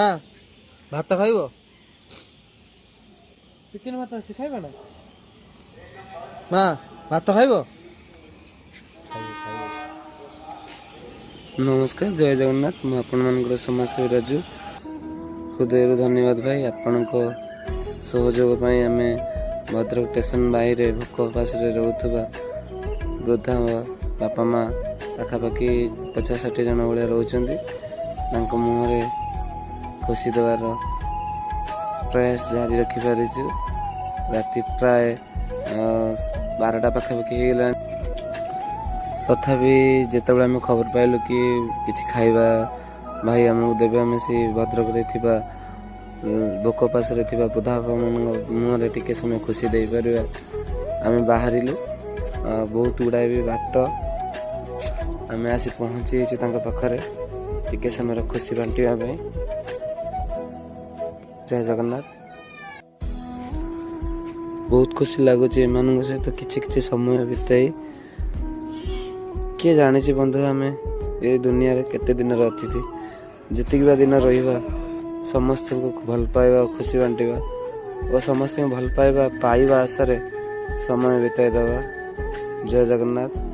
हाँ भात खाइब चिकेन भात आसी खाइबा ना माँ भात खाइब नमस्कार जय जगन्नाथ मु आपण मानकर समाजसेवी राजू हृदय धन्यवाद भाई आपण सहयोग पाई आम भद्रक स्टेशन बाहर भोक उपास रोथुबा वृद्धा बापा माँ पाखापाखि 50-60 जन भाया रोच मुहर खुशी देवार प्रयास जारी रखिपार राति प्राय 12टा पाखापाखि होगा तथापि जितेबाला आम खबर पाइलु कि किसी खाइबा भाई आमको देवे आम से भद्रक भोक उपास वृद्धा बापा मुहर टिके समय खुशी दे पार आम बाहर बहुत गुड़ाए भी बाट आम आसी पहुँची पाखे टिके समय खुशी बांटा जय जगन्नाथ बहुत खुशी लगुच एम सहित किसी समय बिताई किए जानी बंधु आम ये दुनिया रे केते दिन अतिथि जितिक दिन रहा समस्त को भल पाइबा खुशी बांटा और समस्त भल पाइबा आशा रे समय बिताई दबा जय जगन्नाथ।